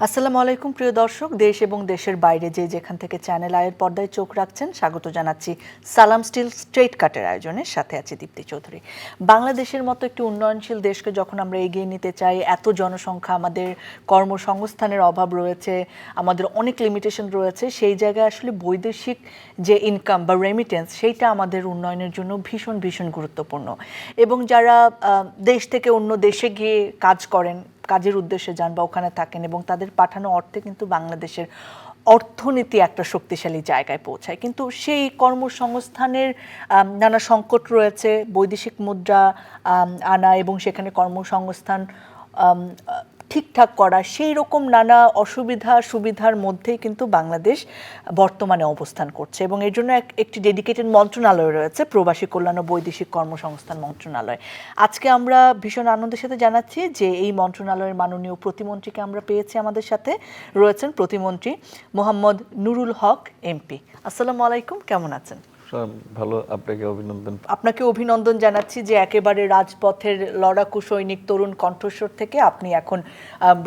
আসসালামু আলাইকুম প্রিয় দর্শক, দেশ এবং দেশের বাইরে যে যেখান থেকে চ্যানেল আয়ের পর্দায় চোখ রাখছেন, স্বাগত জানাচ্ছি সালাম স্টিল স্ট্রেট কাটের আয়োজনের সাথে আছি দীপ্তি চৌধুরী। বাংলাদেশের মতো একটি উন্নয়নশীল দেশকে যখন আমরা এগিয়ে নিতে চাই, এত জনসংখ্যা, আমাদের কর্মসংস্থানের অভাব রয়েছে, আমাদের অনেক লিমিটেশন রয়েছে, সেই জায়গায় আসলে বৈদেশিক যে ইনকাম বা রেমিটেন্স, সেইটা আমাদের উন্নয়নের জন্য ভীষণ ভীষণ গুরুত্বপূর্ণ। এবং যারা দেশ থেকে অন্য দেশে গিয়ে কাজ করেন, কাজের উদ্দেশ্যে যান বা ওখানে থাকেন, এবং তাদের পাঠানো অর্থে কিন্তু বাংলাদেশের অর্থনীতি একটা শক্তিশালী জায়গায় পৌঁছায়। কিন্তু সেই কর্মসংস্থানের নানা সংকট রয়েছে, বৈদেশিক মুদ্রা আনা এবং সেখানে কর্মসংস্থান ঠিকঠাক করা, সেই রকম নানা অসুবিধা সুবিধার মধ্যেই কিন্তু বাংলাদেশ বর্তমানে অবস্থান করছে। এবং এর জন্য একটি ডেডিকেটেড মন্ত্রণালয় রয়েছে, প্রবাসী কল্যাণ ও বৈদেশিক কর্মসংস্থান মন্ত্রণালয়। আজকে আমরা ভীষণ আনন্দের সাথে জানাচ্ছি যে এই মন্ত্রণালয়ের মাননীয় প্রতিমন্ত্রীকে আমরা পেয়েছি আমাদের সাথে। রয়েছেন প্রতিমন্ত্রী মোহাম্মদ নুরুল হক এমপি। আসসালামু আলাইকুম, কেমন আছেন? ভালো, আপনাকে অভিনন্দন জানাচ্ছি যে একেবারে রাজপথের লড়াকু সৈনিক তরুণ কণ্ঠস্বর থেকে আপনি এখন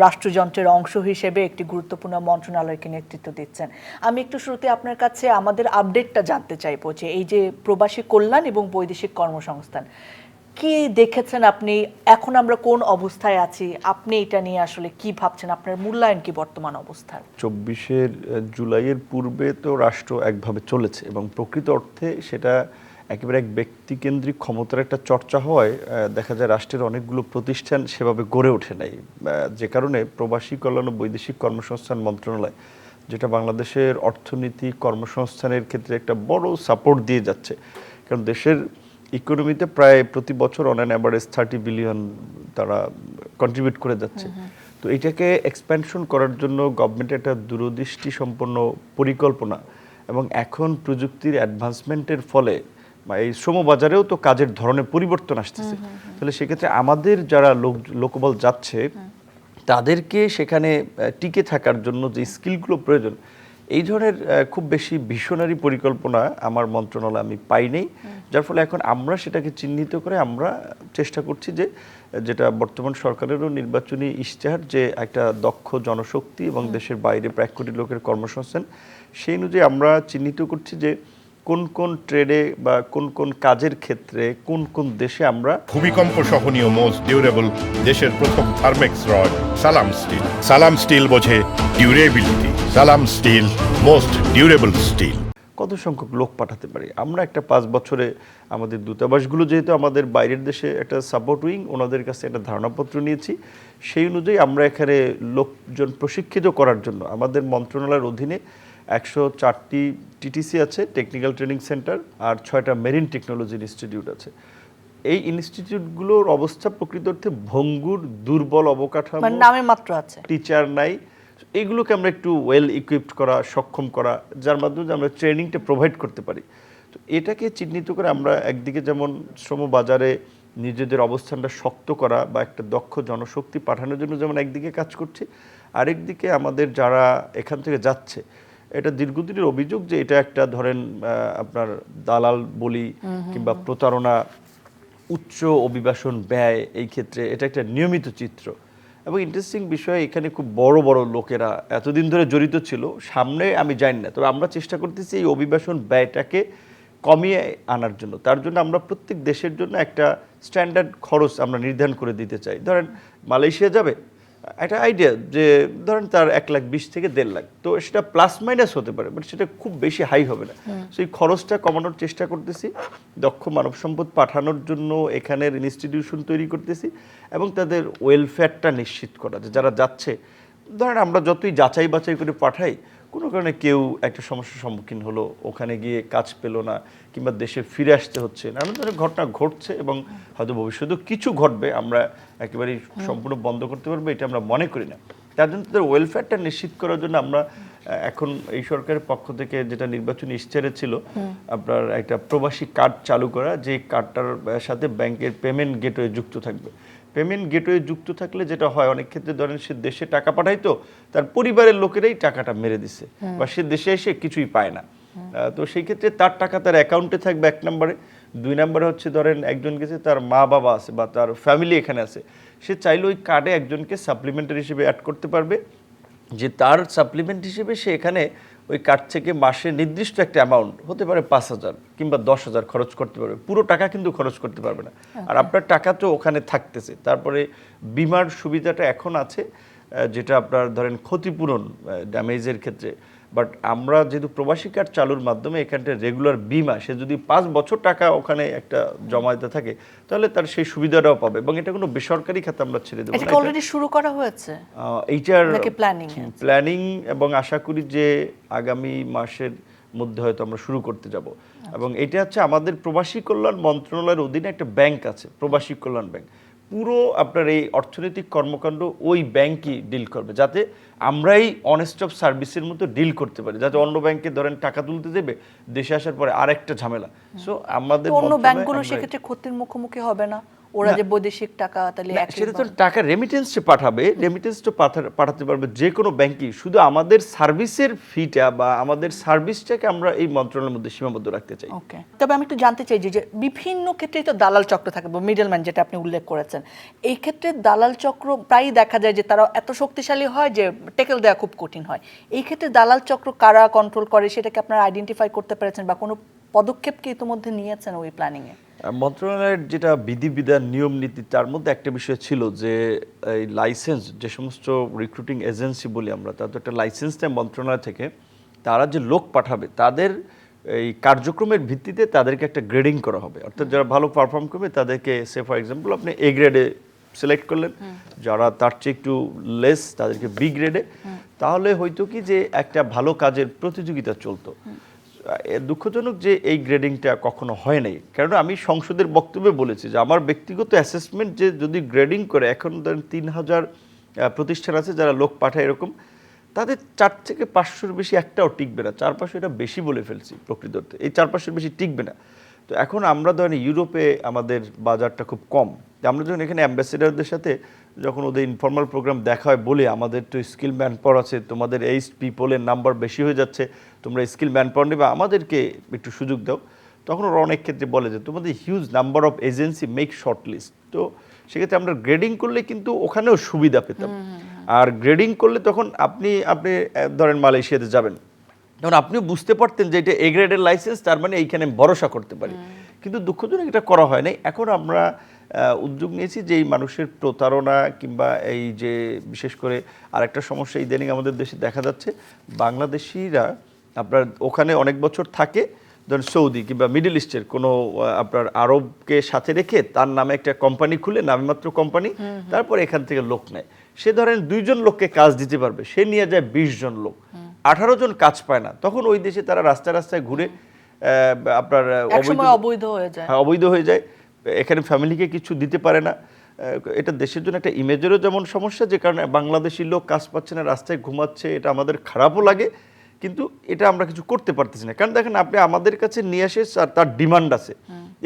রাষ্ট্রযন্ত্রের অংশ হিসেবে একটি গুরুত্বপূর্ণ মন্ত্রণালয়কে নেতৃত্ব দিচ্ছেন। আমি একটু শুরুতে আপনার কাছে আমাদের আপডেটটা জানতে চাইবো যে এই যে প্রবাসী কল্যাণ এবং বৈদেশিক কর্মসংস্থান, কি দেখেছেন আপনি, এখন আমরা কোন অবস্থায় আছি, আপনি এটা নিয়ে আসলে কি ভাবছেন, আপনার মূল্যায়ন কি বর্তমান অবস্থার? 24শে জুলাইয়ের পূর্বে তো রাষ্ট্র একভাবে চলেছে এবং প্রকৃত অর্থে সেটা একেবারে এক ব্যক্তিকেন্দ্রিক ক্ষমতার একটা চর্চা হওয়ায় দেখা যায় রাষ্ট্রের অনেকগুলো প্রতিষ্ঠান সেভাবে গড়ে ওঠে নাই, যে কারণে প্রবাসী কল্যাণ ও বৈদেশিক কর্মসংস্থান মন্ত্রণালয়, যেটা বাংলাদেশের অর্থনীতি কর্মসংস্থানের ক্ষেত্রে একটা বড় সাপোর্ট দিয়ে যাচ্ছে। কারণ দেশের ইকোনমিতে প্রায় প্রতি বছর অন অ্যান অ্যাভারেজ 30 বিলিয়ন তারা কন্ট্রিবিউট করে যাচ্ছে। তো এটাকে এক্সপ্যানশন করার জন্য গভর্নমেন্টের একটা দূরদৃষ্টি সম্পন্ন পরিকল্পনা, এবং এখন প্রযুক্তির অ্যাডভান্সমেন্টের ফলে এই শ্রমবাজারেও তো কাজের ধরনের পরিবর্তন আসতেছে। তাহলে সেক্ষেত্রে আমাদের যারা লোকবল যাচ্ছে তাদেরকে সেখানে টিকে থাকার জন্য যে স্কিলগুলো প্রয়োজন, এই ধরনের খুব বেশি ভিশনারি পরিকল্পনা আমার মন্ত্রণালয়ে আমি পাইনি, যার ফলে এখন আমরা সেটাকে চিহ্নিত করে আমরা চেষ্টা করছি যে যেটা বর্তমান সরকারেরও নির্বাচনী ইশতেহার, যে একটা দক্ষ জনশক্তি এবং দেশের বাইরে প্রায় 1 কোটি লোকের কর্মসংস্থান, সেই অনুযায়ী আমরা চিহ্নিত করছি যে কোন কোন ট্রেডে বা কোন কোন কাজের ক্ষেত্রে কোন কোন দেশে আমরা ভূমিকম্প সহনীয় মোস্ট ডিউরেবল দেশের প্রথম থার্মেক্স রড সালাম স্টিল। সালাম স্টিল বোঝে ডিউরেবিলিটি। সালাম স্টিল মোস্ট ডিউরেবল স্টিল। কত সংখ্যক লোক পাঠাতে পারি আমরা? একটা 5 বছরে আমাদের দূতাবাসগুলো যেহেতু আমাদের বাইরের দেশে একটা সাপোর্ট উইং, ওনাদের কাছে একটা ধারণাপত্র নিয়েছি, সেই অনুযায়ী আমরা এখানে লোকজন প্রশিক্ষিত করার জন্য আমাদের মন্ত্রণালয়ের অধীনে 104টি টিটিসি আছে, টেকনিক্যাল ট্রেনিং সেন্টার, আর 6টা মেরিন টেকনোলজি ইনস্টিটিউট আছে। এই ইনস্টিটিউটগুলোর অবস্থা প্রকৃত অর্থে ভঙ্গুর, দুর্বল অবকাঠামো, নামে মাত্র আছে, টিচার নাই। এইগুলোকে আমরা একটু ওয়েল ইকুইপড করা, সক্ষম করা, যার মাধ্যমে আমরা ট্রেনিংটা প্রোভাইড করতে পারি। তো এটাকে চিহ্নিত করে আমরা একদিকে যেমন শ্রমবাজারে নিজেদের অবস্থানটা শক্ত করা বা একটা দক্ষ জনশক্তি পাঠানোর জন্য যেমন একদিকে কাজ করছি, আরেকদিকে আমাদের যারা এখান থেকে যাচ্ছে, এটা দীর্ঘদিনের অভিযোগ যে এটা একটা ধরেন আপনার দালাল বলি কিংবা প্রতারণা, উচ্চ অভিবাসন ব্যয়, এই ক্ষেত্রে এটা একটা নিয়মিত চিত্র। এবং ইন্টারেস্টিং বিষয়, এখানে খুব বড় বড় লোকেরা এতদিন ধরে জড়িত ছিল, সামনে আমি জানি না, তবে আমরা চেষ্টা করতেছি এই অভিবাসন ব্যয়টাকে কমিয়ে আনার জন্য। তার জন্য আমরা প্রত্যেক দেশের জন্য একটা স্ট্যান্ডার্ড খরচ আমরা নির্ধারণ করে দিতে চাই। ধরেন মালয়েশিয়া যাবে, একটা আইডিয়া যে ধরেন তার 1,20,000 থেকে 1.5 লাখ, তো সেটা প্লাস মাইনাস হতে পারে, বাট সেটা খুব বেশি হাই হবে না। সেই খরচটা কমানোর চেষ্টা করতেছি, দক্ষ মানব সম্পদ পাঠানোর জন্য এখানের ইনস্টিটিউশন তৈরি করতেছি, এবং তাদের ওয়েলফেয়ারটা নিশ্চিত করা, যে যারা যাচ্ছে, ধরেন আমরা যতই যাচাই বাছাই করে পাঠাই, কোনো কারণে কেউ একটা সমস্যার সম্মুখীন হলো, ওখানে গিয়ে কাজ পেলো না, কিংবা দেশে ফিরে আসতে হচ্ছে, নানান ধরনের ঘটনা ঘটছে, এবং হয়তো ভবিষ্যতেও কিছু ঘটবে, আমরা একেবারেই সম্পূর্ণ বন্ধ করতে পারবো এটা আমরা মনে করি না। তার জন্য তাদের ওয়েলফেয়ারটা নিশ্চিত করার জন্য আমরা এখন এই সরকারের পক্ষ থেকে যেটা নির্বাচনী ইশতেহারে ছিল, আপনার একটা প্রবাসী কার্ড চালু করা, যে কার্ডটার সাথে ব্যাংকের পেমেন্ট গেটওয়ে যুক্ত থাকবে। পেমেন্ট গেটওয়ে যুক্ত থাকলে যেটা হয় অনেক ক্ষেত্রে ধরেন সে দেশে টাকা পাঠাইতো, তার পরিবারের লোকেরাই টাকাটা মেরে দিছে বা সে দেশে এসে কিছুই পায় না। তো সেই ক্ষেত্রে তার টাকা তার অ্যাকাউন্টে থাকবে 1 নম্বরে। 2 নম্বরে হচ্ছে ধরেন একজন গেছে, তার মা বাবা আছে বা তার ফ্যামিলি এখানে আছে, সে চাইলে ওই কার্ডে একজনকে সাপ্লিমেন্টারি হিসেবে অ্যাড করতে পারবে, যে তার সাপ্লিমেন্ট হিসেবে সে এখানে ওই কার্ড থেকে মাসে নির্দিষ্ট একটা অ্যামাউন্ট হতে পারে 5,000 কিংবা 10,000 খরচ করতে পারবে, পুরো টাকা কিন্তু খরচ করতে পারবে না। আর আপনার টাকা তো ওখানে থাকতেছে। তারপরে বিমার সুবিধাটা এখন আছে, যেটা আপনার ধরেন ক্ষতিপূরণ ড্যামেজের ক্ষেত্রে। বাট আমরা যেহেতু প্রবাসী কার্ড চালুর মাধ্যমে এখানটা রেগুলার বিমা, সে যদি 5 বছর টাকা ওখানে একটা জমা দিতে থাকে তাহলে তার সেই সুবিধাটাও পাবে, এবং এটা কোনো বেসরকারি খাতে আমরা ছেড়ে দেবো এটা না। অলরেডি শুরু করা হয়েছে এইটার নাকি প্ল্যানিং? প্ল্যানিং, এবং আশা করি যে আগামী মাসের মধ্যে হয়তো আমরা শুরু করতে যাব। এবং এটা হচ্ছে আমাদের প্রবাসী কল্যাণ মন্ত্রণালয়ের অধীনে একটা ব্যাংক আছে, প্রবাসী কল্যাণ ব্যাংক। পুরো আপনার এই অর্থনৈতিক কর্মকাণ্ড ওই ব্যাংকই ডিল করবে, যাতে আমরাই অনেস্ট অফ সার্ভিসের মতো ডিল করতে পারি, যাতে অন্য ব্যাংকে ধরেন টাকা তুলতে দেবে, দেশে আসার পরে আরেকটা ঝামেলা। সো আমাদের অন্য ব্যাংকগুলো সেক্ষেত্রে ক্ষতির মুখোমুখি হবে না? ওরা যে বৈদেশিক টাকা তাহলে সেটা তো টাকা রেমিটেন্সে পাঠাবে, রেমিটেন্স তো পাঠাতে পারবে যে কোনো ব্যাংকই, শুধু আমাদের সার্ভিসের ফিটা বা আমাদের সার্ভিসটাকে আমরা এই মন্ত্রণালয়ের মধ্যে সীমাবদ্ধ রাখতে চাই। ওকে, তবে আমি একটু জানতে চাই যে বিভিন্ন ক্ষেত্রেই তো দালাল চক্র থাকে বা মিডলম্যান, যেটা আপনি উল্লেখ করেছেন। এই ক্ষেত্রে দালাল চক্র প্রায়ই দেখা যায় যে তারা এত শক্তিশালী হয় যে টেকেল দেওয়া খুব কঠিন হয়। এই ক্ষেত্রে দালাল চক্র কারা কন্ট্রোল করে সেটাকে আপনারা আইডেন্টিফাই করতে পেরেছেন বা কোনো পদক্ষেপ কি ইতিমধ্যে নিয়েছেন ওই প্ল্যানিংয়ে? মন্ত্রণালয়ের যেটা বিধিবিধান নিয়ম নীতি, তার মধ্যে একটা বিষয় ছিল যে এই লাইসেন্স, যে সমস্ত রিক্রুটিং এজেন্সি বলি আমরা, তাদের একটা লাইসেন্স নেয় মন্ত্রণালয় থেকে, তারা যে লোক পাঠাবে তাদের এই কার্যক্রমের ভিত্তিতে তাদেরকে একটা গ্রেডিং করা হবে। অর্থাৎ যারা ভালো পারফর্ম করবে তাদেরকে, সে ফর এক্সাম্পল আপনি এ গ্রেডে সিলেক্ট করলেন, যারা তার চেয়ে একটু লেস তাদেরকে বি গ্রেডে, তাহলে হয়তো কি যে একটা ভালো কাজের প্রতিযোগিতা চলতো। দুঃখজনক যে এই গ্রেডিংটা কখনো হয় নাই, কারণ আমি সংসদের বক্তব্যে বলেছি যে আমার ব্যক্তিগত অ্যাসেসমেন্ট যে যদি গ্রেডিং করে, এখন ধরেন 3,000 প্রতিষ্ঠান আছে যারা লোক পাঠায় এরকম, তাদের 4 থেকে 500-র বেশি একটাও টিকবে না। 4-500 এটা বেশি বলে ফেলছি প্রকৃত অর্থে, এই 4-500-র বেশি টিকবে না। তো এখন আমরা ধরেন ইউরোপে আমাদের বাজারটা খুব কম, আমরা যখন এখানে অ্যাম্বাসেডারদের সাথে যখন ওদের ইনফর্মাল প্রোগ্রাম দেখা হয়, বলে আমাদের তো স্কিল ম্যান পাওয়ার আছে, তোমাদের এই পিপলের নাম্বার বেশি হয়ে যাচ্ছে, তোমরা স্কিল ম্যান পাওয়ার নেবে, আমাদেরকে একটু সুযোগ দাও, তখন ওরা অনেক ক্ষেত্রে বলে যে তোমাদের huge number of agency make short list. তো সেক্ষেত্রে আমরা গ্রেডিং করলে কিন্তু ওখানেও সুবিধা পেতাম। আর গ্রেডিং করলে তখন আপনি ধরেন মালয়েশিয়াতে যাবেন, তখন আপনিও বুঝতে পারতেন যে এটা এ গ্রেডের লাইসেন্স, তার মানে এইখানে ভরসা করতে পারি। কিন্তু দুঃখজনক এটা করা হয় নাই। এখন আমরা উদ্যোগ নিয়েছি যে এই মানুষের প্রতারণা কিংবা এই যে বিশেষ করে আরেকটা সমস্যা ইদানিং আমাদের দেশে দেখা যাচ্ছে, বাংলাদেশিরা আপনার ওখানে অনেক বছর থাকে, ধরেন সৌদি কিংবা মিডল ইস্টের কোনো আপনার আরবকে সাথে রেখে তার নামে একটা কোম্পানি খুলে, নামমাত্র কোম্পানি, তারপর এখান থেকে লোক নেয়। সে ধরেন 2 জন লোককে কাজ দিতে পারবে, সে নিয়ে যায় 20 জন লোক, 18 জন কাজ পায় না। তখন ওই দেশে তারা রাস্তায় রাস্তায় ঘুরে আপনার অবৈধ হয়ে যায়, এখানে ফ্যামিলিকে কিছু দিতে পারে না। এটা দেশের জন্য একটা ইমেজেরও যেমন সমস্যা, যে কারণে বাংলাদেশি লোক কাজ পাচ্ছে না, রাস্তায় ঘুমাচ্ছে, এটা আমাদের খারাপও লাগে, কিন্তু এটা আমরা কিছু করতে পারতেছি না। কারণ দেখেন, আপনি আমাদের কাছে নিয়ে আসে, তার ডিমান্ড আছে।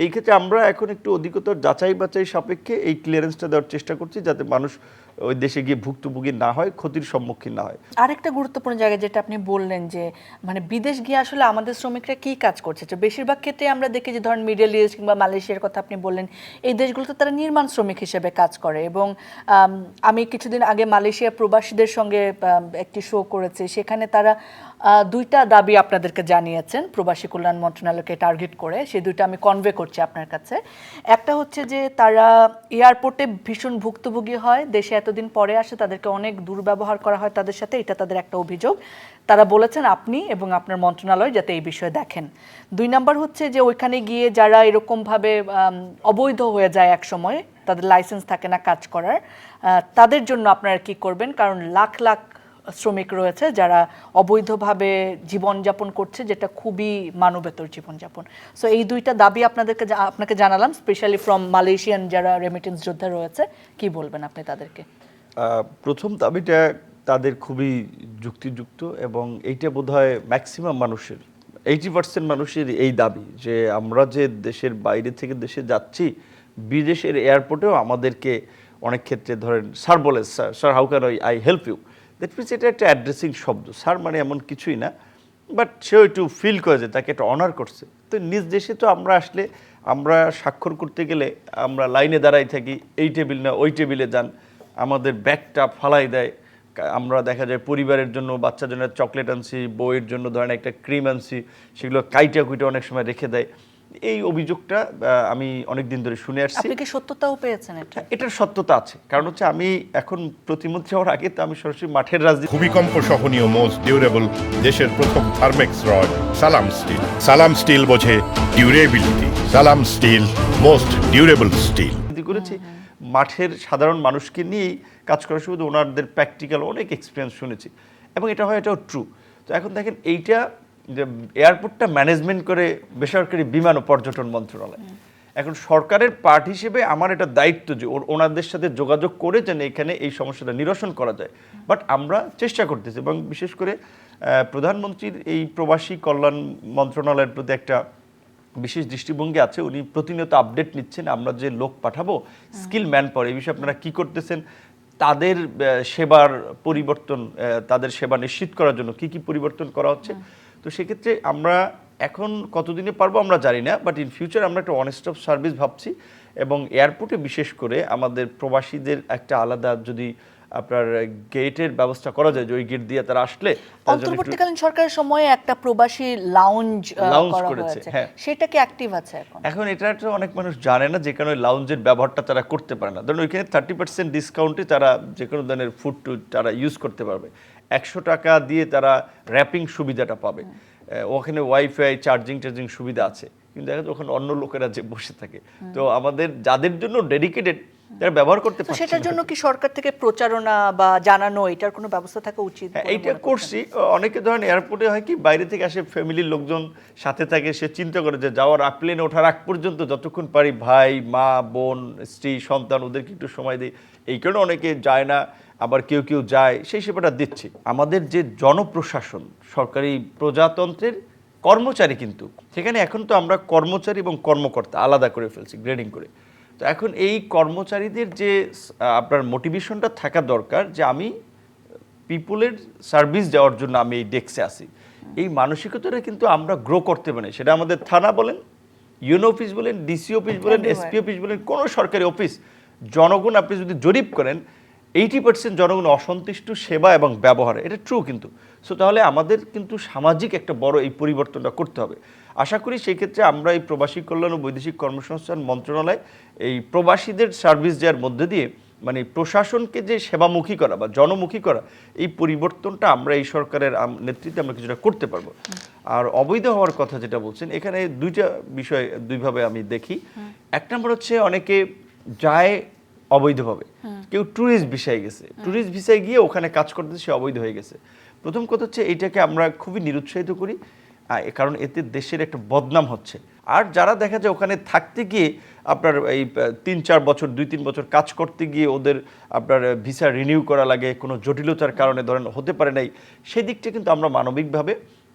এই ক্ষেত্রে আমরা এখন একটু অধিকতর যাচাই বাছাই সাপেক্ষে এই ক্লিয়ারেন্সটা দেওয়ার চেষ্টা করছি, যাতে মানুষ ওই দেশে গিয়ে ভুক্তভোগী না হয়, ক্ষতির সম্মুখীন না হয়। আরেকটা গুরুত্বপূর্ণ জায়গা যেটা আপনি বললেন যে মানে বিদেশ গিয়ে আসলে আমাদের শ্রমিকরা কি কাজ করছে, তো বেশিরভাগ ক্ষেত্রে আমরা দেখি যে ধরেন মিডল ইস্ট কিংবা মালয়েশিয়ার কথা আপনি বললেন, এই দেশগুলোতে তারা নির্মাণ শ্রমিক হিসেবে কাজ করে। এবং আমি কিছুদিন আগে মালয়েশিয়া প্রবাসীদের সঙ্গে একটি শো করেছি, সেখানে তারা 2টা দাবি আপনাদেরকে জানিয়েছেন প্রবাসী কল্যাণ মন্ত্রণালয়কে টার্গেট করে। সেই 2টা আমি কনভে করছি আপনার কাছে। একটা হচ্ছে যে তারা এয়ারপোর্টে ভীষণ ভুক্তভোগী হয়, দেশে এতদিন পরে আসে, তাদেরকে অনেক দুর্ব্যবহার করা হয় তাদের সাথে, এটা তাদের একটা অভিযোগ। তারা বলেছেন আপনি এবং আপনার মন্ত্রণালয় যাতে এই বিষয়ে দেখেন। 2 নাম্বার হচ্ছে যে ওইখানে গিয়ে যারা এরকমভাবে অবৈধ হয়ে যায়, এক সময় তাদের লাইসেন্স থাকে না কাজ করার, তাদের জন্য আপনারা কি করবেন? কারণ লাখ লাখ শ্রমিক রয়েছে যারা অবৈধভাবে জীবনযাপন করছে, যেটা খুবই মানবেতর জীবনযাপন। সো এই 2টা দাবি আপনাকে জানালাম, স্পেশালি ফ্রম মালয়েশিয়ান যারা রেমিটেন্স যোদ্ধা রয়েছে। কি বলবেন আপনি তাদেরকে? প্রথম দাবিটা তাদের খুবই যুক্তিযুক্ত, এবং এইটা বোধহয় ম্যাক্সিমাম মানুষের, 80% মানুষের এই দাবি, যে আমরা যে দেশের বাইরে থেকে দেশে যাচ্ছি, বিদেশের এয়ারপোর্টেও আমাদেরকে অনেক ক্ষেত্রে ধরেন স্যার বলে, sir how can I help you, that means এটা একটা অ্যাড্রেসিং শব্দ। স্যার মানে এমন কিছুই না, বাট সেও একটু ফিল করে যে তাকে একটা অনার করছে। তো নিজ দেশে তো আমরা আসলে আমরা স্বাক্ষর করতে গেলে আমরা লাইনে দাঁড়াই থাকি, এই টেবিল না ওই টেবিলে যান, আমাদের ব্যাগটা ফালাই দেয়। আমরা দেখা যায় পরিবারের জন্য, বাচ্চার জন্য চকলেট আনছি, বউয়ের জন্য ধরেন একটা ক্রিম আনছি, সেগুলো কাইটা কুইটা অনেক সময় রেখে দেয়। এই অভিযোগটা আমি অনেক দিন ধরে শুনে আসছি। আপনি কি সত্যতাও পেয়েছেন এটা? এটার সত্যতা আছে, কারণ হচ্ছে আমি এখন প্রতিমন্ত্রী হওয়ার আগে তো আমি সরাসরি মাঠের রাজনীতি। ভূমিকম্প সহনীয় মোস্ট ডিউরেবল দেশের প্রথম থার্মেক্স রড সালাম স্টিল। সালাম স্টিল বোঝে ডিউরেবিলিটি। সালাম স্টিল মোস্ট ডিউরেবল স্টিল করেছি মাঠের সাধারণ মানুষকে নিয়েই কাজ করার শুধু ওনাদের প্র্যাকটিক্যাল অনেক এক্সপিরিয়েন্স শুনেছি, এবং এটা হয় এটাও ট্রু। তো এখন দেখেন এইটা যে এয়ারপোর্টটা ম্যানেজমেন্ট করে বেসরকারি বিমান ও পর্যটন মন্ত্রণালয়। এখন সরকারের পার্ট হিসেবে আমার এটা দায়িত্ব যে ওনাদের সাথে যোগাযোগ করে যেন এখানে এই সমস্যাটা নিরসন করা যায়। বাট আমরা চেষ্টা করতেছি, এবং বিশেষ করে প্রধানমন্ত্রীর এই প্রবাসী কল্যাণ মন্ত্রণালয়ের প্রতি একটা বিশেষ দৃষ্টিভঙ্গি আছে। উনি প্রতিনিয়ত আপডেট নিচ্ছেন, আমরা যে লোক পাঠাবো স্কিল ম্যান পাওয়ার, এই বিষয়ে আপনারা কি করতেছেন, তাদের সেবার পরিবর্তন, তাদের সেবা নিশ্চিত করার জন্য কি কি পরিবর্তন করা হচ্ছে। তো সেক্ষেত্রে আমরা এখন কতদিনে পারবো আমরা জানি না, বাট ইন ফিউচার আমরা একটা ওয়ান স্টপ সার্ভিস ভাবছি, এবং এয়ারপোর্টে বিশেষ করে আমাদের প্রবাসীদের একটা আলাদা যদি আপনার গেটের ব্যবস্থা করা যায়, যে ওই গেট দিয়ে তারা আসলে অন্তর্বর্তীকালীন সরকারের সময়ে একটা প্রবাসী লাউঞ্জ করা করেছে। হয়েছে, হ্যাঁ, সেটা কি অ্যাক্টিভ আছে এখন? এখন এটা তো অনেক মানুষ জানে না, যে কারণে লাউঞ্জের ব্যবহারটা তারা করতে পারে না। ধরুন ওইখানে 30% ডিসকাউন্টে তারা যে কোনো ধরনের ফুড তারা ইউজ করতে পারবে। 100 টাকা দিয়ে তারা র্যাপিং সুবিধাটা পাবে। ওখানে ওয়াইফাই চার্জিং সুবিধা আছে, কিন্তু দেখা যায় ওখানে অন্য লোকেরা যে বসে থাকে। তো আমাদের যাদের জন্য ডেডিকেটেড তারা ব্যবহার করতে পারছে। সেটার জন্য কি সরকার থেকে প্রচারণা বা জানানো এটার কোনো ব্যবস্থা থাকা উচিত? এইটা করছি। অনেকে ধরেন এয়ারপোর্টে হয় কি বাইরে থেকে আসে, ফ্যামিলির লোকজন সাথে থাকে, সে চিন্তা করে যে যাওয়ার প্লেনে ওঠার আগ পর্যন্ত যতক্ষণ পারি ভাই মা বোন স্ত্রী সন্তান ওদেরকে একটু সময় দিই। এই কারণে অনেকে যায় না, আবার কেউ কেউ যায়, সেই সেবাটা দিচ্ছি। আমাদের যে জনপ্রশাসন সরকারি প্রজাতন্ত্রের কর্মচারী, কিন্তু সেখানে এখন তো আমরা কর্মচারী এবং কর্মকর্তা আলাদা করে ফেলছি গ্রেডিং করে। তো এখন এই কর্মচারীদের যে আপনার মোটিভেশনটা থাকা দরকার, যে আমি পিপুলের সার্ভিস দেওয়ার জন্য আমি এই ডেস্কে আসি, এই মানসিকতাটা কিন্তু আমরা গ্রো করতে পারি। সেটা আমাদের থানা বলেন, ইউনো অফিস বলেন, ডিসি অফিস বলেন, এসপি অফিস বলেন, কোনো সরকারি অফিস, জনগণ আপনি যদি জরিপ করেন 80% জনগণ অসন্তুষ্ট সেবা এবং ব্যবহারে, এটা ট্রু কিন্তু। সো তাহলে আমাদের কিন্তু সামাজিক একটা বড় এই পরিবর্তনটা করতে হবে। আশা করি সেই ক্ষেত্রে আমরা এই প্রবাসী কল্যাণ ও বৈদেশিক কর্মসংস্থান মন্ত্রণালয় এই প্রবাসীদের সার্ভিস দেওয়ার মধ্যে দিয়ে মানে প্রশাসনকে যে সেবামুখী করা বা জনমুখী করা, এই পরিবর্তনটা আমরা এই সরকারের নেতৃত্বে আমরা কিছুটা করতে পারবো। আর অবৈধ হওয়ার কথা যেটা বলছেন, এখানে দুইটা বিষয় দুইভাবে আমি দেখি। এক নম্বর হচ্ছে অনেকে যায় অবৈধভাবে, কেউ ট্যুরিস্ট ভিসায় গেছে, ট্যুরিস্ট ভিসায় গিয়ে ওখানে কাজ করতে সে অবৈধ হয়ে গেছে। প্রথম কথা হচ্ছে এইটাকে আমরা খুবই নিরুৎসাহিত করি, কারণ এতে দেশের একটা বদনাম হচ্ছে। আর যারা দেখা যায় ওখানে থাকতে গিয়ে আপনার এই 3-4 বছর 2-3 বছর কাজ করতে গিয়ে ওদের আপনার ভিসা রিনিউ করা লাগে, কোনো জটিলতার কারণে ধরেন হতে পারে নাই, সেই দিকটা কিন্তু আমরা মানবিকভাবে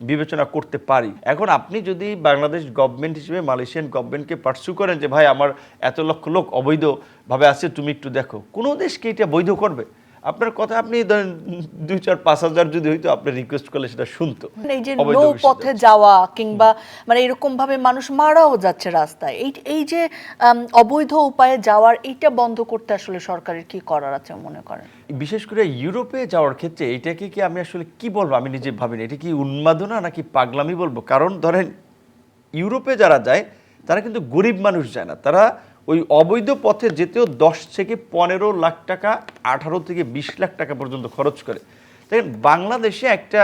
বিবেচনা করতে পারি। এখন আপনি যদি বাংলাদেশ গভর্নমেন্ট হিসেবে মালয়েশিয়ান গভর্নমেন্টকে পার্সু করেন যে ভাই আমার এত লক্ষ লোক অবৈধভাবে আছে, তুমি একটু দেখো, কোনো দেশকে এটা বৈধ করবে? আপনার কথা আপনি ধরেন 2-4-5 হাজার যদি হইতো, আপনি রিকোয়েস্ট করলে সেটা শুনতো। এই যে নৌ পথে যাওয়া কিংবা মানে এরকম ভাবে মানুষ মারাও যাচ্ছে রাস্তায়, এই যে অবৈধ উপায়ে যাওয়ার, এইটা বন্ধ করতে আসলে সরকারের কি করার আছে মনে করেন? বিশেষ করে ইউরোপে যাওয়ার ক্ষেত্রে এটাকে কি আমি আসলে কি বলবো, আমি নিজে ভাবিনি এটা কি উন্মাদনা নাকি পাগলামি বলবো। কারণ ধরেন ইউরোপে যারা যায় তারা কিন্তু গরিব মানুষ যায় না, তারা ওই অবৈধ পথে যেতেও 10 থেকে 15 লাখ টাকা, 18 থেকে 20 লাখ টাকা পর্যন্ত খরচ করে। দেখেন বাংলাদেশে একটা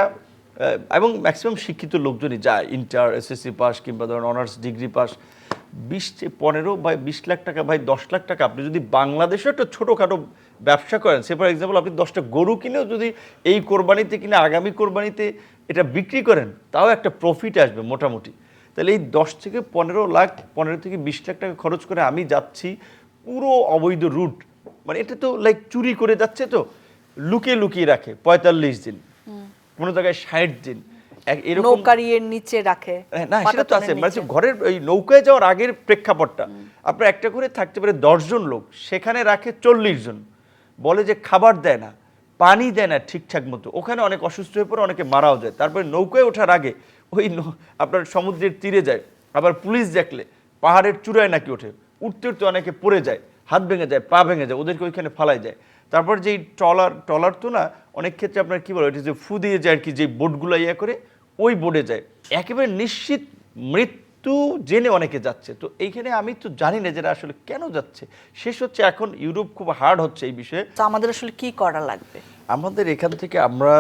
এবং ম্যাক্সিমাম শিক্ষিত লোকজনই যায়, ইন্টার এসএসসি পাস কিংবা ধরেন অনার্স ডিগ্রি পাস, 15 বা 20 লাখ টাকা, ভাই 10 লাখ টাকা আপনি যদি বাংলাদেশে একটা ছোটোখাটো ব্যবসা করেন, সে ফর এক্সাম্পল আপনি 10টা গরু কিনেও যদি এই কোরবানিতে কিনে আগামী কোরবানিতে এটা বিক্রি করেন, তাও একটা প্রফিট আসবে মোটামুটি। তাহলে এই 10 থেকে 15 লাখ, 15 থেকে 20 লাখ টাকা খরচ করে আমি যাচ্ছি পুরো অবৈধ রুট, মানে এটা তো লাইক চুরি করে যাচ্ছে, তো লুকিয়ে লুকিয়ে রাখে 45 দিন, কোনো জায়গায় 60 দিন, এরকম নৌকারিয়ের নিচে রাখে, না সেটা তো আছে, পাটাতনের মানে নিচে। ঘরের ওই নৌকায় যাওয়ার আগের প্রেক্ষাপটটা আপনার একটা করে থাকতে পারে 10 জন লোক, সেখানে রাখে 40 জন, বলে যে খাবার দেয় না, পানি দেয় না ঠিকঠাক মতো, ওখানে অনেক অসুস্থ হয়ে পড়ে, অনেকে মারাও যায়। তারপরে নৌকায় ওঠার আগে ওই আপনার সমুদ্রের তীরে যায়, আবার পুলিশ দেখলে পাহাড়ের চূড়ায় নাকি ওঠে, উঠতে উঠতে অনেকে পড়ে যায়, হাত ভেঙে যায়, পা ভেঙে যায়, ওদেরকে ওইখানে ফালাই যায়। তারপর যেই ট্রলার তো না, অনেক ক্ষেত্রে আপনার কি বলে, ওইটা যে ফু দিয়ে যায় আর কি, যে বোটগুলো ইয়ে করে ওই বোটে যায়, একেবারে নিশ্চিত মৃত্যু জেনে অনেকে যাচ্ছে। তো এইখানে আমি তো জানি না যারা আসলে কেন যাচ্ছে। শেষ হচ্ছে এখন ইউরোপ খুব হার্ড হচ্ছে এই বিষয়ে। তো আমাদের আসলে কি করা লাগবে? আমাদের এখান থেকে আমরা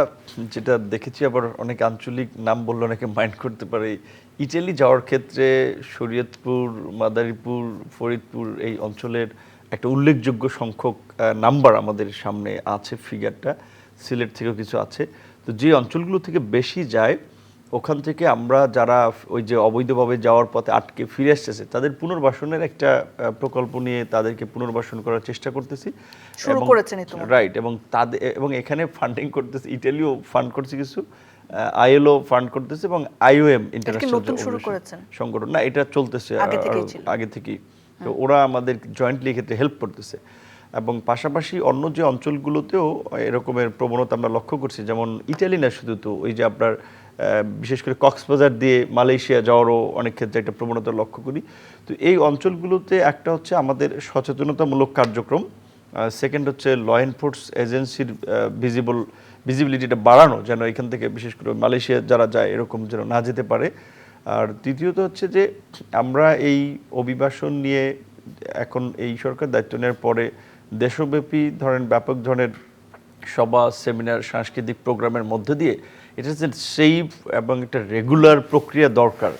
যেটা দেখেছি, আবার অনেক আঞ্চলিক নাম বললে অনেকে মাইন্ড করতে পারে, ইটালি যাওয়ার ক্ষেত্রে শরীয়তপুর, মাদারীপুর, ফরিদপুর এই অঞ্চলের একটা উল্লেখযোগ্য সংখ্যক নাম্বার আমাদের সামনে আছে, ফিগারটা সিলেট থেকেও কিছু আছে। তো যে অঞ্চলগুলো থেকে বেশি যায়, ওখান থেকে আমরা যারা ওই যে অবৈধভাবে যাওয়ার পথে আটকে ফিরে আসতেছে, তাদের পুনর্বাসনের একটা প্রকল্প নিয়ে তাদেরকে পুনর্বাসন করার চেষ্টা করতেছি। শুরু করেছেন ইতিমধ্যে। রাইট, এবং তাদের এবং এখানে ফান্ডিং করতেছে, ইটালিও ফান্ড করছে কিছু, আইএলও ফান্ড করতেছে, এবং আইওএম ইন্টারন্যাশনাল নতুন শুরু করেছেন সংগঠন না, এটা চলতেছে আগে থেকেই। তো ওরা আমাদের জয়েন্টলি ক্ষেত্রে হেল্প করতেছে। এবং পাশাপাশি অন্য যে অঞ্চলগুলোতেও এরকমের প্রবণতা আমরা লক্ষ্য করছি, যেমন ইটালি না শুধু, তো ওই যে আপনার বিশেষ করে কক্সবাজার দিয়ে মালয়েশিয়া যাওয়ারও অনেক ক্ষেত্রে একটা প্রবণতা লক্ষ্য করি। তো এই অঞ্চলগুলোতে একটা হচ্ছে আমাদের সচেতনতামূলক কার্যক্রম, সেকেন্ড হচ্ছে ল এনফোর্স এজেন্সির ভিজিবিলিটিটা বাড়ানো, যেন এখান থেকে বিশেষ করে মালয়েশিয়া যারা যায় এরকম যেন না যেতে পারে। আর তৃতীয়ত হচ্ছে যে আমরা এই অভিবাসন নিয়ে এখন এই সরকার দায়িত্ব নেওয়ার পরে দেশব্যাপী ধরেন ব্যাপক ধরনের সভা, সেমিনার, সাংস্কৃতিক প্রোগ্রামের মধ্যে দিয়ে এটা হচ্ছে সেফ এবং একটা রেগুলার প্রক্রিয়া দরকার,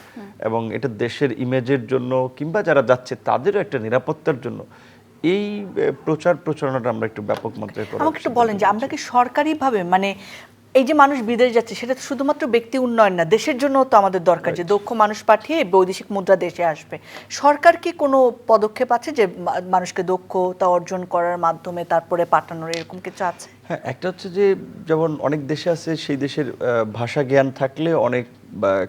এবং এটা দেশের ইমেজের জন্য কিংবা যারা যাচ্ছে তাদেরও একটা নিরাপত্তার জন্য এই প্রচারণাটা আমরা একটু ব্যাপক মাত্রায় করার। আমাকে একটু বলেন যে আমরা কি সরকারিভাবে, মানে এই যে মানুষ বিদেশ যাচ্ছে, সেটা তো শুধুমাত্র ব্যক্তি উন্নয়ন না, দেশের জন্য তো আমাদের দরকার যে দক্ষ মানুষ পাঠিয়ে বৈদেশিক মুদ্রা দেশে আসবে। সরকার কি কোনো পদক্ষেপ আছে যে মানুষকে দক্ষতা অর্জন করার মাধ্যমে তারপরে পাঠানোর, এরকম কিছু আছে? হ্যাঁ, একটা হচ্ছে যে যেমন অনেক দেশে আছে, সেই দেশের ভাষা জ্ঞান থাকলে অনেক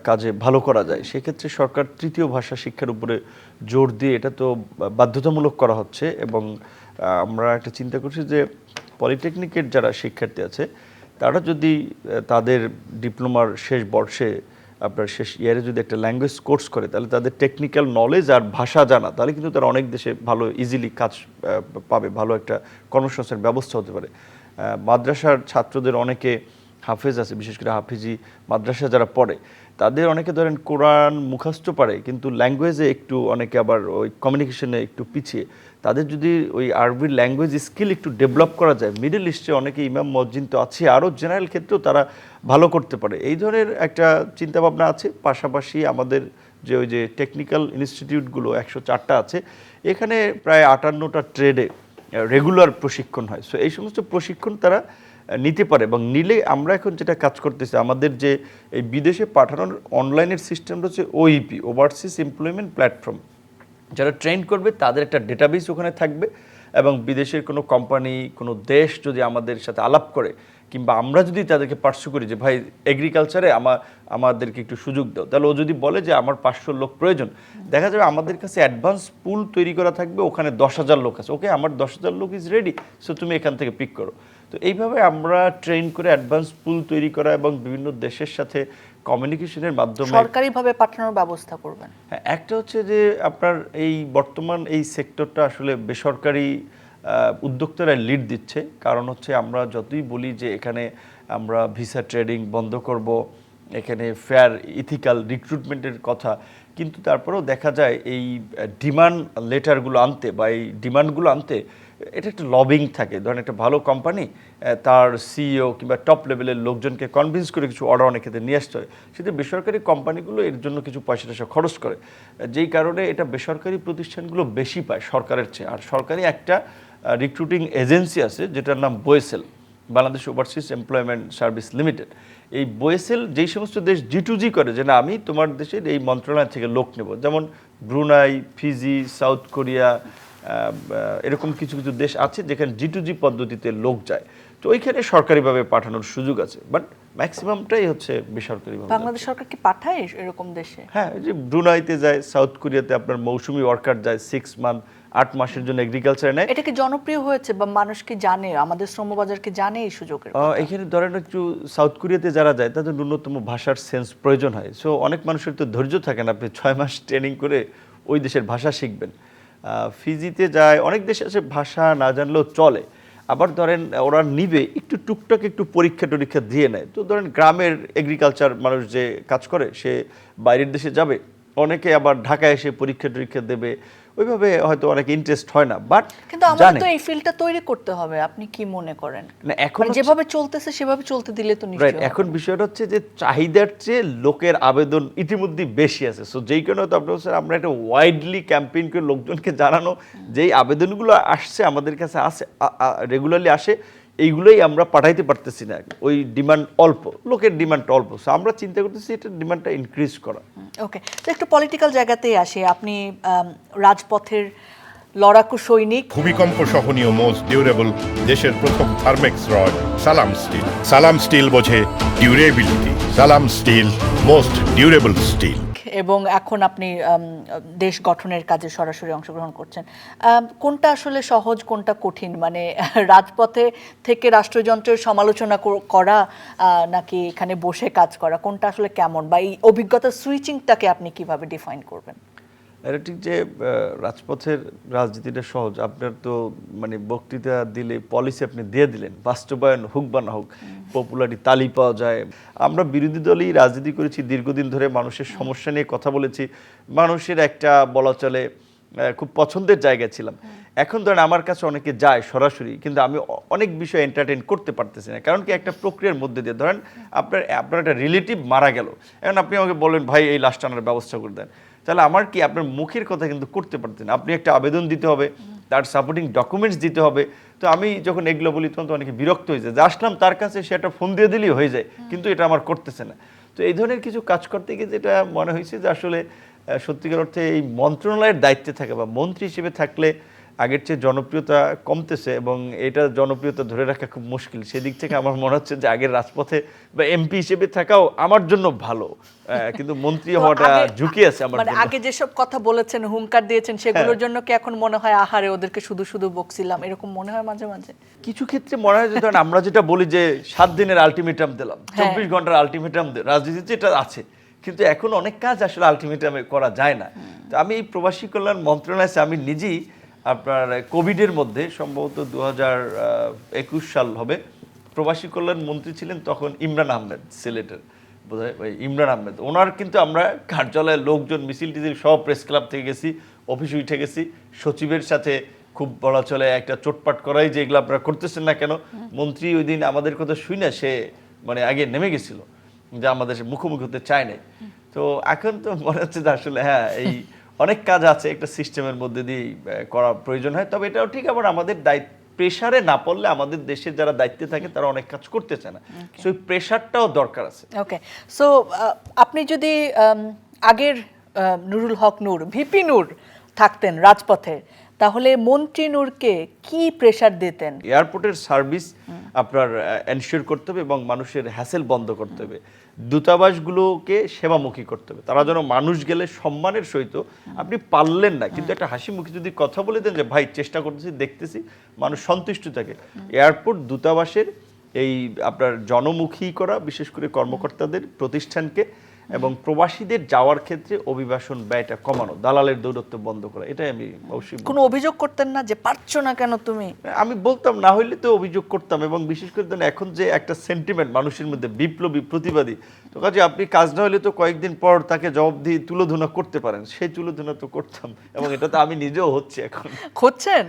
কাজে ভালো করা যায়। সেক্ষেত্রে সরকার তৃতীয় ভাষা শিক্ষার উপরে জোর দিয়ে এটা তো বাধ্যতামূলক করা হচ্ছে। এবং আমরা একটা চিন্তা করছি যে পলিটেকনিকের যারা শিক্ষার্থী আছে, তারা যদি তাদের ডিপ্লোমার শেষ বর্ষে আপনার শেষ ইয়ারে যদি একটা ল্যাঙ্গুয়েজ কোর্স করে, তাহলে তাদের টেকনিক্যাল নলেজ আর ভাষা জানা, তাহলে কিন্তু তারা অনেক দেশে ভালো ইজিলি কাজ পাবে, ভালো একটা কর্মসংস্থানের ব্যবস্থা হতে পারে। মাদ্রাসার ছাত্রদের অনেকে হাফেজ আছে, বিশেষ করে হাফিজি মাদ্রাসা যারা পড়ে, তাদের অনেকে ধরেন কোরআন মুখস্থ পারে, কিন্তু ল্যাঙ্গুয়েজে একটু অনেকে আবার ওই কমিউনিকেশনে একটু পিছিয়ে। তাদের যদি ওই আরবি ল্যাঙ্গুয়েজ স্কিল একটু ডেভেলপ করা যায়, মিডল ইস্টে অনেকে ইমাম মসজিদ তো আছে, আরও জেনারেল ক্ষেত্রেও তারা ভালো করতে পারে, এই ধরনের একটা চিন্তাভাবনা আছে। পাশাপাশি আমাদের যে ওই যে টেকনিক্যাল ইনস্টিটিউটগুলো 104টা আছে, এখানে প্রায় 58টা ট্রেডে রেগুলার প্রশিক্ষণ হয়। সো এই সমস্ত প্রশিক্ষণ তারা নিতে পারে, এবং নিলে আমরা এখন যেটা কাজ করতেছি, আমাদের যে এই বিদেশে পাঠানোর অনলাইনের সিস্টেমটা হচ্ছে ওইপি, ওভারসিজ এমপ্লয়মেন্ট প্ল্যাটফর্ম। যারা ট্রেন করবে তাদের একটা ডেটাবেস ওখানে থাকবে, এবং বিদেশের কোনো কোম্পানি, কোনো দেশ যদি আমাদের সাথে আলাপ করে, কিংবা আমরা যদি তাদেরকে পার্সু করি যে ভাই এগ্রিকালচারে আমাদেরকে একটু সুযোগ দাও, তাহলে ও যদি বলে যে আমার 500 লোক প্রয়োজন, দেখা যাবে আমাদের কাছে অ্যাডভান্স পুল তৈরি করা থাকবে, ওখানে 10,000 লোক আছে, ওকে আমার 10,000 লোক ইজ রেডি, সো তুমি এখান থেকে পিক করো। তো এইভাবে আমরা ট্রেন করে অ্যাডভান্স পুল তৈরি করা এবং বিভিন্ন দেশের সাথে কমিউনিকেশনের মাধ্যমে সরকারিভাবে পাঠানোর ব্যবস্থা করবেন। হ্যাঁ, একটা হচ্ছে যে আপনার এই বর্তমান এই সেক্টরটা আসলে বেসরকারি উদ্যোক্তারা লিড দিচ্ছে। কারণ হচ্ছে আমরা যতই বলি যে এখানে আমরা ভিসা ট্রেডিং বন্ধ করব, এখানে ফেয়ার ইথিক্যাল রিক্রুটমেন্টের কথা, কিন্তু তারপরেও দেখা যায় এই ডিমান্ড লেটারগুলো আনতে বা এই ডিমান্ডগুলো আনতে এটা একটা লবিং থাকে। ধরেন একটা ভালো কোম্পানি তার সিইও কিংবা টপ লেভেলের লোকজনকে কনভিন্স করে কিছু অর্ডার অনেক ক্ষেত্রে নিয়ে আসতে হয়, সেটা বেসরকারি কোম্পানিগুলো এর জন্য কিছু পয়সা টয়সা খরচ করে, যেই কারণে এটা বেসরকারি প্রতিষ্ঠানগুলো বেশি পায় সরকারের চেয়ে। আর সরকারি একটা রিক্রুটিং এজেন্সি আছে যেটার নাম BOESL, Bangladesh overseas employment service limited. এই বোয়েসেল যেই সমস্ত দেশ G2G করে, যে না আমি তোমার দেশের এই মন্ত্রণালয় থেকে লোক নেব, যেমন ব্রুনাই, ফিজি, সাউথ কোরিয়া, এরকম কিছু কিছু দেশ আছে যেখানে G2G পদ্ধতিতে লোক যায়। তো ওইখানে সরকারিভাবে পাঠানোর সুযোগ আছে, বাট ম্যাক্সিমামটাই হচ্ছে বেসরকারিভাবে। বাংলাদেশ সরকার কি পাঠায় এরকম দেশে? হ্যাঁ, যে ব্রুনাইতে যায়, সাউথ কোরিয়াতে আপনার মৌসুমি ওয়ার্কার যায় 6 মান্থ 8 মাসের জন্য এগ্রিকালচারে নেয়। এটা কি জনপ্রিয় হয়েছে বা মানুষ কি জানে, আমাদের শ্রমবাজার কি জানে এই সুযোগের? এখানে ধরেন একটু সাউথ কোরিয়াতে যারা যায় তাদের ন্যূনতম ভাষার সেন্স প্রয়োজন হয়। সো অনেক মানুষের তো ধৈর্য থাকে না, আপনি 6 মাস ট্রেনিং করে ওই দেশের ভাষা শিখবেন। ফিজিতে যায়, অনেক দেশে আছে ভাষা না জানলেও চলে। আবার ধরেন ওরা নিবে একটু টুকটাক একটু পরীক্ষা টরীক্ষা দিয়ে নেয়। তো ধরেন গ্রামের এগ্রিকালচার মানুষ যে কাজ করে সে বাইরের দেশে যাবে, অনেকে আবার ঢাকায় এসে পরীক্ষা টরীক্ষা দেবে, ওইভাবে হয়তো অনেক ইন্টারেস্ট হয় না, বাট কিন্তু আমাদের তো এই ফিল্ডটা তৈরি করতে হবে, আপনি কি মনে করেন? না, এখন যেভাবে চলতেছে সেভাবে চলতে দিলে তো নিশ্চয়ই। এখন বিষয়টা হচ্ছে যে চাহিদার চেয়ে লোকের আবেদন ইতিমধ্যে বেশি আছে। সো যেই কারণে তো আপনার আমরা একটা ওয়াইডলি ক্যাম্পেইন করে লোকজনকে জানানো, যেই আবেদনগুলো আসছে আমাদের কাছে আসে, রেগুলারলি আসে, এইগুলোই আমরা পাঠাইতে পারতেছি না। ওই ডিমান্ড অল্প, লোকের ডিমান্ড অল্প। সো আমরা চিন্তা করতেছি এটা ডিমান্ডটা ইনক্রিজ করা। ওকে, তো একটু পলিটিক্যাল জায়গাতেই আসি। আপনি রাজপথের লড়াকু সৈনিক। ভূমিকম্প সহনীয় মোস্ট ডিউরেবল দেশের প্রথম থার্মেক্স রড সালাম স্টিল। সালাম স্টিল বোঝে ডিউরেবিলিটি। সালাম স্টিল মোস্ট ডিউরেবল স্টিল। এবং এখন আপনি দেশ গঠনের কাজে সরাসরি অংশগ্রহণ করছেন। কোনটা আসলে সহজ, কোনটা কঠিন? মানে রাজপথে থেকে রাষ্ট্রযন্ত্রের সমালোচনা করা নাকি এখানে বসে কাজ করা, কোনটা আসলে কেমন, বা এই অভিজ্ঞতার সুইচিংটাকে আপনি কিভাবে ডিফাইন করবেন? এটা ঠিক যে রাজপথের রাজনীতিটা সহজ। আপনার তো মানে বক্তৃতা দিলে পলিসি আপনি দিয়ে দিলেন, বাস্তবায়ন হোক বা না হোক পপুলারিটি তালি পাওয়া যায়। আমরা বিরোধী দলই রাজনীতি করেছি দীর্ঘদিন ধরে, মানুষের সমস্যা নিয়ে কথা বলেছি, মানুষের একটা বলা চলে খুব পছন্দের জায়গায় ছিলাম। এখন ধরেন আমার কাছে অনেকে যায় সরাসরি, কিন্তু আমি অনেক বিষয় এন্টারটেইন করতে পারতেছি না। কারণ কি, একটা প্রক্রিয়ার মধ্যে দিয়ে ধরেন আপনার একটা রিলেটিভ মারা গেল, এখন আপনি আমাকে বললেন ভাই এই লাশ টানার ব্যবস্থা করে দেন, তাহলে আমার কি আপনার মুখের কথা কিন্তু করতে পারতেন, আপনি একটা আবেদন দিতে হবে, তার সাপোর্টিং ডকুমেন্টস দিতে হবে। তো আমি যখন এগুলো বলি তখন তো অনেকে বিরক্ত হয়ে যায়, যে আসলাম তার কাছে সে একটা ফোন দিয়ে দিলেই হয়ে যায়, কিন্তু এটা আমার করতেছে না। তো এই ধরনের কিছু কাজ করতে গিয়ে যেটা মনে হয়েছে যে আসলে সত্যিকার অর্থে এই মন্ত্রণালয়ের দায়িত্বে থাকে বা মন্ত্রী হিসেবে থাকলে আগের চেয়ে জনপ্রিয়তা কমতেছে, এবং এটা জনপ্রিয়তা ধরে রাখা খুব মুশকিল। সেদিক থেকে আমার মনে হচ্ছে যে আগের রাজপথে বা এমপি হিসেবে থাকাও আমার জন্য ভালো, কিন্তু মন্ত্রী হওয়াটা ঝুঁকি আছে আমার জন্য। আগে যেসব কথা বলেছেন, হুঙ্কার দিয়েছেন, সেগুলোর জন্য কি এখন মনে হয় আহারে ওদেরকে শুধু শুধু বকছিলাম, এরকম মনে হয় মাঝে মাঝে? কিছু ক্ষেত্রে মনে হয় যে ধরেন আমরা যেটা বলি যে 7 দিনের আলটিমেটাম দিলাম, 24 ঘন্টার আলটিমেটাম, রাজনীতিতে এটা আছে, কিন্তু এখন অনেক কাজ আসলে আলটিমেটামে করা যায় না। তো আমি এই প্রবাসী কল্যাণ মন্ত্রণালয়ে আমি নিজেই আপনার কোভিডের মধ্যে সম্ভবত 2021 সাল হবে, প্রবাসী কল্যাণ মন্ত্রী ছিলেন তখন ইমরান আহমেদ, সিলেটের বোধহয় ইমরান আহমেদ। ওনার কিন্তু আমরা কার্যালয়ের লোকজন মিছিল টিছিল সব প্রেস ক্লাব থেকে গেছি, অফিসে উঠে গেছি, সচিবের সাথে খুব বলা চলে একটা চোটপাট করাই যে এগুলো আপনারা করতেছেন না কেন। মন্ত্রী ওই দিন আমাদের কথা শুই না, সে মানে আগে নেমে গেছিল, যে আমাদের মুখোমুখি হতে চায় নাই। তো এখন তো মনে হচ্ছে যে আসলে হ্যাঁ, এই অনেক কাজ আছে একটা সিস্টেমের মধ্যে দিয়ে করা প্রয়োজন হয়। তবে এটাও ঠিক, আবার আমাদের দায়িত্ব প্রেসারে না পড়লে আমাদের দেশের যারা দায়িত্বে থাকে তারা অনেক কাজ করতে চায় না, সো এই প্রেসারটাও দরকার আছে। ওকে, সো আপনি যদি আগের নুরুল হক নূর, ভিপি নূর থাকতেন রাজপথে, তাহলে মন্ত্রী নূরকে কি প্রেসার দিতেন? এয়ারপোর্টের সার্ভিস আপনার এনশিওর করতে হবে এবং মানুষের হ্যাসেল বন্ধ করতে হবে, দূতাবাসগুলোকে সেবামুখী করতে হবে, তারা যেন মানুষ গেলে সম্মানের সহিত, আপনি পারলেন না কিন্তু একটা হাসি মুখে যদি কথা বলে দেন যে ভাই চেষ্টা করতেছি, দেখতেছি, মানুষ সন্তুষ্ট থাকে। এয়ারপোর্ট দূতাবাসের এই আপনার জনমুখী করা, বিশেষ করে কর্মকর্তাদের, প্রতিষ্ঠানকে এবং প্রবাসীদের যাওয়ার ক্ষেত্রে অভিবাসন ব্যয়টা কমানো, দালালের দৌরত্ব বন্ধ করা, এটাই আমি অবশ্যই। কোনো অভিযোগ করতেন না যে পারছো না কেন তুমি? আমি বলতাম, না হইলে তো অভিযোগ করতাম, এবং বিশেষ করে এখন যে একটা সেন্টিমেন্ট মানুষের মধ্যে বিপ্লবী প্রতিবাদী, তো কাজে আপনি কাজ না হলে তো কয়েকদিন পর তাকে জবাবদিহি তুলোধনা করতে পারেন, সেই তুলোধনা তো করতাম, এবং এটা তো আমি নিজেও হচ্ছে এখন। হচ্ছেন?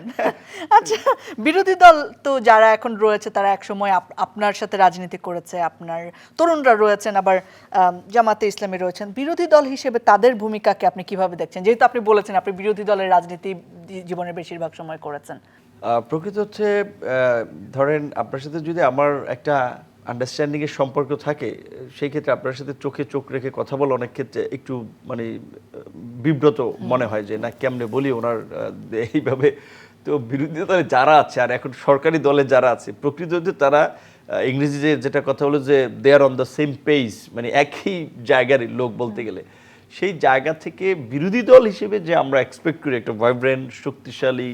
আচ্ছা, বিরোধী দল তো যারা এখন রয়েছে তারা একসময় আপনার সাথে রাজনীতি করেছে, আপনার তরুণরা রয়েছেন, আবার জামাতে ইসলামী রয়েছেন। বিরোধী দল হিসেবে তাদের ভূমিকাকে আপনি কিভাবে দেখছেন, যেহেতু আপনি বলেছেন আপনি বিরোধী দলের রাজনীতি জীবনের বেশিরভাগ সময় করেছেন? প্রকৃত হচ্ছে ধরেন আপনার সাথে যদি আমার একটা আন্ডারস্ট্যান্ডিং এর সম্পর্ক থাকে, সেই ক্ষেত্রে আপনার সাথে চোখে চোখ রেখে কথা বলা অনেক ক্ষেত্রে একটু মানে বিব্রত মনে হয় যে না কেমনে বলি ওনার এইভাবে। তো বিরোধী দলে যারা আছে আর এখন সরকারি দলে যারা আছে প্রকৃততে তারা ইংরেজিতে যেটা কথা হলো যে দে আর অন দ্য সেম পেজ, মানে একই জায়গার লোক বলতে গেলে। সেই জায়গা থেকে বিরোধী দল হিসেবে যে আমরা এক্সপেক্ট করি একটা ভাইব্রেন্ট, শক্তিশালী,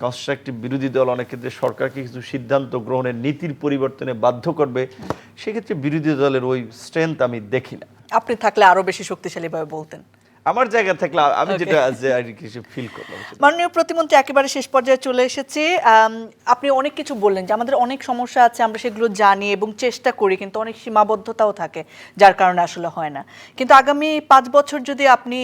কনস্ট্রাকটিভ বিরোধী দল, অনেক ক্ষেত্রে সরকারকে কিছু সিদ্ধান্ত গ্রহণের নীতির পরিবর্তনে বাধ্য করবে, সেক্ষেত্রে বিরোধী দলের ওই স্ট্রেংথ আমি দেখি না। আপনি থাকলে আরো বেশি শক্তিশালীভাবে বলতেন। আমার জায়গা থাকলে আমি যেটা আর কিছু ফিল করলাম। মাননীয় প্রতিমন্ত্রী, একেবারে শেষ পর্যায়ে চলে এসেছি। আপনি অনেক কিছু বললেন যে আমাদের অনেক সমস্যা আছে, আমরা সেগুলো জানি এবং চেষ্টা করি, কিন্তু অনেক সীমাবদ্ধতাও থাকে যার কারণে আসলে হয় না। কিন্তু আগামী 5 বছর যদি আপনি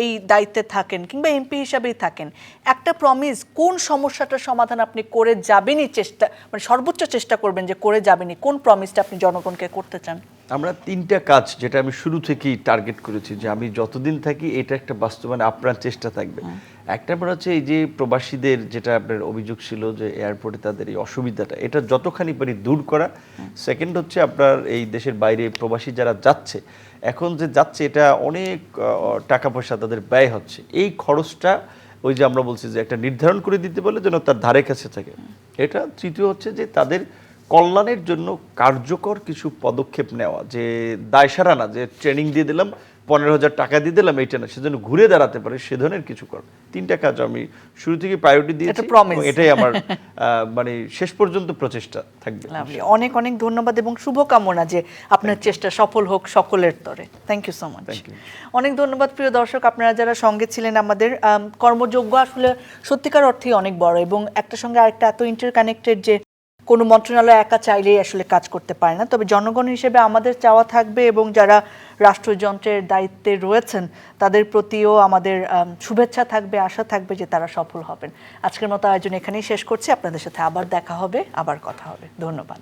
এই দায়িত্বে থাকেন কিংবা এমপি হিসাবেই থাকেন, একটা প্রমিস, কোন সমস্যাটার সমাধান আপনি করে যাবেনই, চেষ্টা মানে সর্বোচ্চ চেষ্টা করবেন যে করে যাবেনই, কোন প্রমিসটা আপনি জনগণকে করতে চান? আমরা 3টা কাজ যেটা আমি শুরু থেকেই টার্গেট করেছি যে আমি যতদিন থাকি এটা একটা বাস্তবায়ন আপনার চেষ্টা থাকবে। একটা ব্যাপার হচ্ছে এই যে প্রবাসীদের যেটা আপনার অভিযোগ ছিল যে এয়ারপোর্টে তাদের এই অসুবিধাটা, এটা যতখানি পারি দূর করা। সেকেন্ড হচ্ছে আপনার এই দেশের বাইরে প্রবাসী যারা যাচ্ছে, এখন যে যাচ্ছে এটা অনেক টাকা পয়সা তাদের ব্যয় হচ্ছে, এই খরচটা ওই যে আমরা বলছি যে একটা নির্ধারণ করে দিতে বলে যেন তার ধারে কাছে থাকে এটা। তৃতীয় হচ্ছে যে তাদের কল্যাণের জন্য কার্যকর কিছু পদক্ষেপ নেওয়া, যে দায়সারা না যে ট্রেনিং দিয়ে দিলাম 15,000 টাকা দিয়ে দিলাম, এইটা না, সেজন্য ঘুরে দাঁড়াতে পারে সে ধরনের কিছু কর। 3টা কাজ আমি শুরু থেকে প্রায়োরিটি দিয়েছি, এটাই আমার মানে শেষ পর্যন্ত প্রচেষ্টা থাকবে। অনেক অনেক ধন্যবাদ এবং শুভকামনা যে আপনার চেষ্টা সফল হোক সকলের তরে। Thank you so much. অনেক ধন্যবাদ প্রিয় দর্শক, আপনারা যারা সঙ্গে ছিলেন। আমাদের কর্মযোগ্য আসলে সত্যিকার অর্থেই অনেক বড় এবং একটা সঙ্গে আরেকটা এত ইন্টারকানেক্টেড যে কোনো মন্ত্রণালয় একা চাইলেই আসলে কাজ করতে পারে না। তবে জনগণ হিসেবে আমাদের চাওয়া থাকবে এবং যারা রাষ্ট্রযন্ত্রের দায়িত্বে রয়েছেন তাদের প্রতিও আমাদের শুভেচ্ছা থাকবে, আশা থাকবে যে তারা সফল হবেন। আজকের মতো আয়োজন এখানেই শেষ করছি। আপনাদের সাথে আবার দেখা হবে, আবার কথা হবে। ধন্যবাদ।